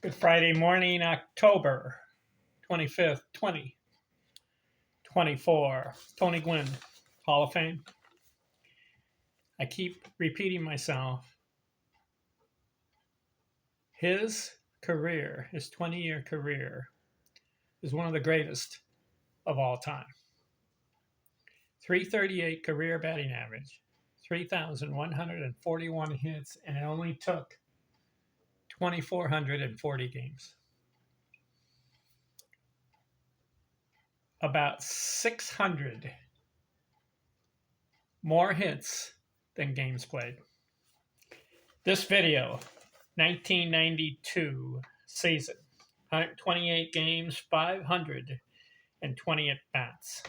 Good Friday morning, October 25th, 2024. Tony Gwynn, Hall of Fame. I keep repeating myself. His career, his 20-year career, is one of the greatest of all time. 338 career batting average, 3,141 hits, and it only took 2,440 games. About 600 more hits than games played. This video, 1992 season, 128 games, 520 at-bats.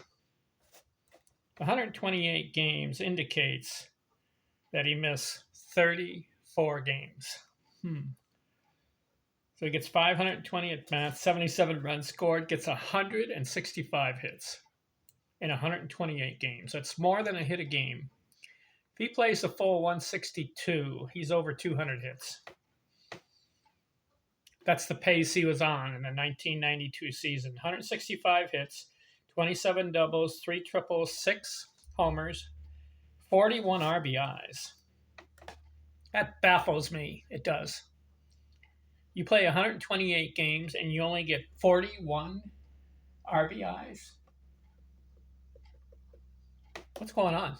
128 games indicates that he missed 34 games. So he gets 520 at-bats, 77 runs scored, gets 165 hits in 128 games. That's more than a hit a game. If he plays the full 162, he's over 200 hits. That's the pace he was on in the 1992 season. 165 hits, 27 doubles, 3 triples, 6 homers, 41 RBIs. That baffles me. It does. You play 128 games and you only get 41 RBIs. What's going on?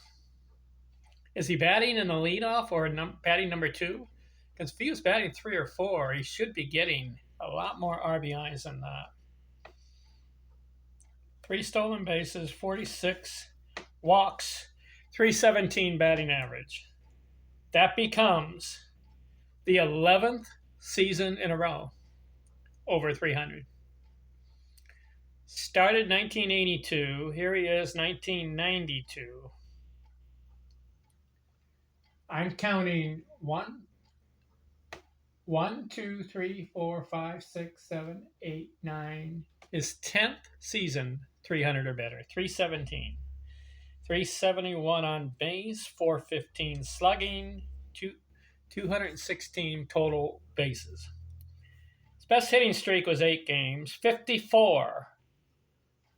Is he batting in the leadoff or batting number 2? Because if he was batting 3 or 4, he should be getting a lot more RBIs than that. 3 stolen bases, 46 walks, 317 batting average. That becomes the 11th season in a row over 300. Started 1982. Here he is, 1992. I'm counting 1, 2, 3, 4, 5, 6, 7, 8, 9. His 10th season, 300 or better. 317. 371 on base, 415 slugging, 216 total bases. His best hitting streak was 8 games, 54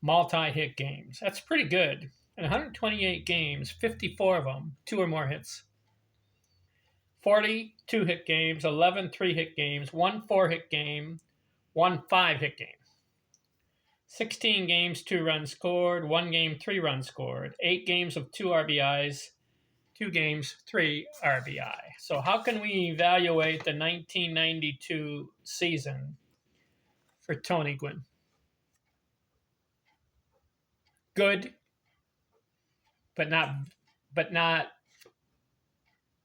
multi-hit games. That's pretty good. In 128 games, 54 of them, 2 or more hits. 40 2-hit games, 11 3-hit games, 1 4-hit game, 1 5-hit game. 16 games, 2 runs scored, 1 game, 3 runs scored, 8 games of 2 RBIs, 2 games, 3 RBI. So how can we evaluate the 1992 season for Tony Gwynn? Good, but not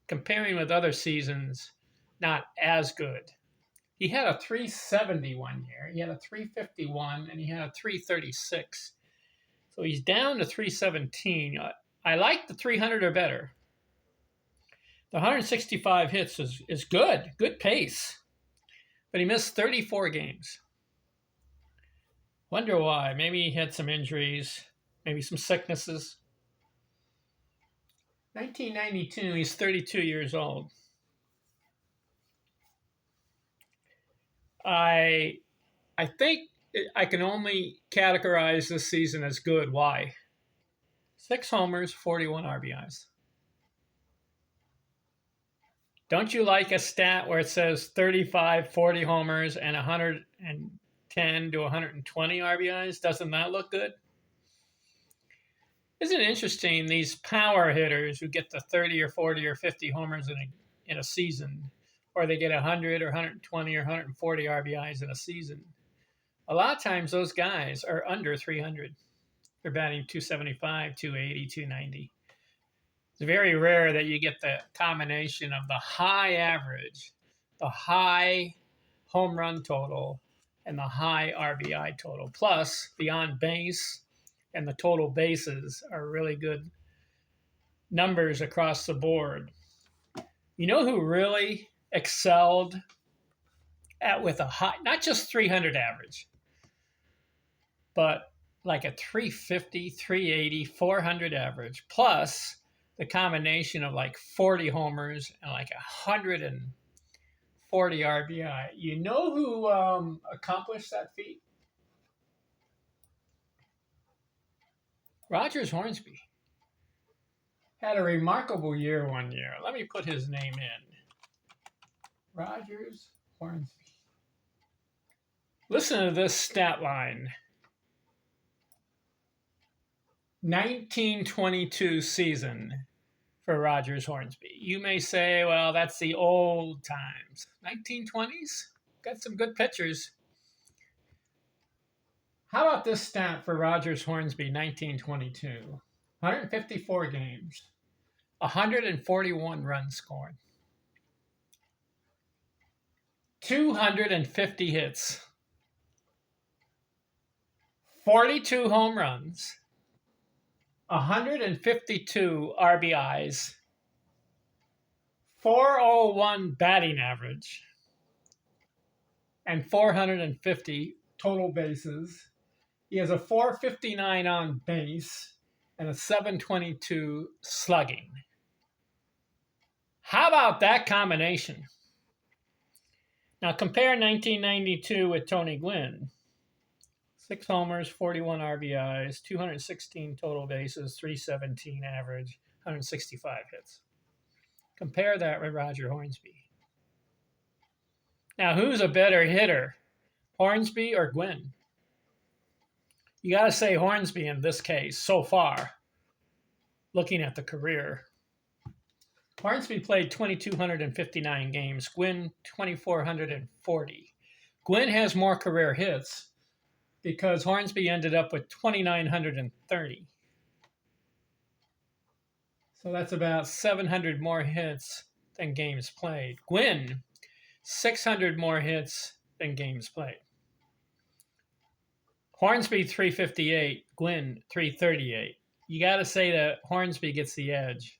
comparing with other seasons, not as good. He had a 370 one year, he had a 351, and he had a 336. So he's down to 317. I like the 300 or better. The 165 hits is good pace. But he missed 34 games. Wonder why. Maybe he had some injuries, maybe some sicknesses. 1992, he's 32 years old. I think I can only categorize this season as good. Why? 6 homers, 41 RBIs. Don't you like a stat where it says 35, 40 homers and 110 to 120 RBIs? Doesn't that look good? Isn't it interesting, these power hitters who get the 30 or 40 or 50 homers in a season, or they get 100 or 120 or 140 RBIs in a season, a lot of times those guys are under 300. They're batting 275, 280, 290. It's very rare that you get the combination of the high average, the high home run total, and the high RBI total. Plus, the on base and the total bases are really good numbers across the board. You know who really excelled with a high, not just 300 average, but like a 350, 380, 400 average, plus the combination of like 40 homers and like 140 140 RBI. You know who accomplished that feat? Rogers Hornsby. Had a remarkable year one year. Let me put his name in. Rogers Hornsby. Listen to this stat line. 1922 season for Rogers Hornsby. You may say, well, that's the old times. 1920s? Got some good pitchers. How about this stat for Rogers Hornsby, 1922? 154 games, 141 runs scored, 250 hits, 42 home runs, 152 RBIs, 401 batting average, and 450 total bases. He has a 459 on base and a 722 slugging. How about that combination? Now compare 1992 with Tony Gwynn. 6 homers, 41 RBIs, 216 total bases, 317 average, 165 hits. Compare that with Roger Hornsby. Now, who's a better hitter, Hornsby or Gwynn? You got to say Hornsby in this case, so far, looking at the career. Hornsby played 2,259 games, Gwynn 2,440. Gwynn has more career hits because Hornsby ended up with 2,930. So that's about 700 more hits than games played. Gwynn, 600 more hits than games played. Hornsby 358, Gwynn 338. You got to say that Hornsby gets the edge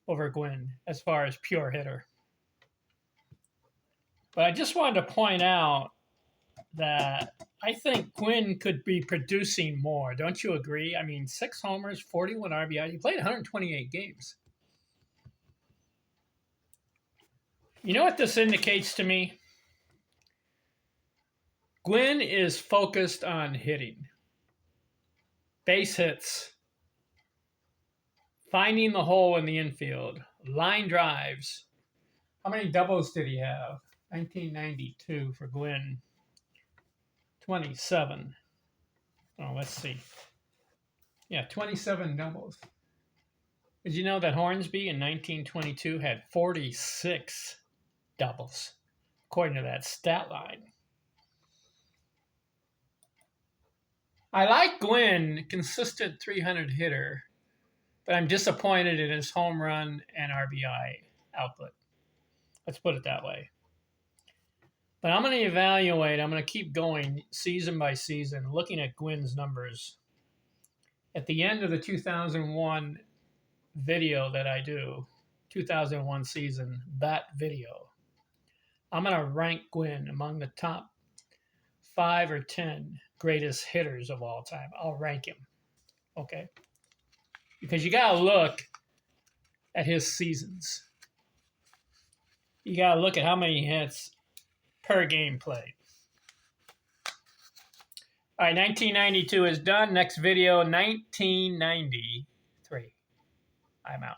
over Gwynn as far as pure hitter. But I just wanted to point out that I think Gwynn could be producing more. Don't you agree? I mean, 6 homers, 41 RBI. He played 128 games. You know what this indicates to me? Gwynn is focused on hitting. Base hits. Finding the hole in the infield. Line drives. How many doubles did he have? 1992 for Gwynn. 27. Oh, let's see. Yeah, 27 doubles. Did you know that Hornsby in 1922 had 46 doubles, according to that stat line? I like Gwynn, consistent 300 hitter, but I'm disappointed in his home run and RBI output. Let's put it that way. But I'm going to evaluate, I'm going to keep going season by season, looking at Gwynn's numbers. At the end of the 2001 video that I do, 2001 season, that video, I'm going to rank Gwynn among the top 5 or 10 greatest hitters of all time. I'll rank him, okay? Because you got to look at his seasons. You got to look at how many hits per game played. All right, 1992 is done. Next video, 1993. I'm out.